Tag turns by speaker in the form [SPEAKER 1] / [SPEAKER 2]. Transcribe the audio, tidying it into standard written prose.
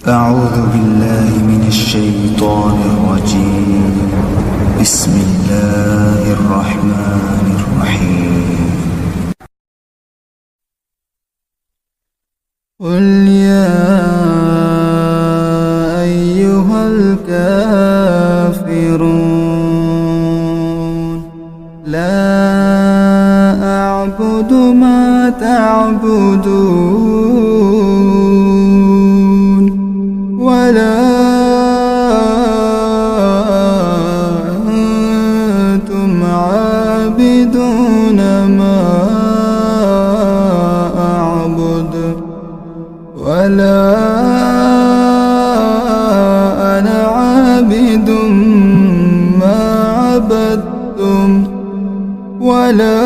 [SPEAKER 1] أعوذ بالله من الشيطان الرجيم. بسم الله الرحمن الرحيم.
[SPEAKER 2] قل يا أيها الكافرون لا أعبد ما تعبدون ولا أنتم عابدون ما أعبد ولا أنا عابد ما عبدتم ولا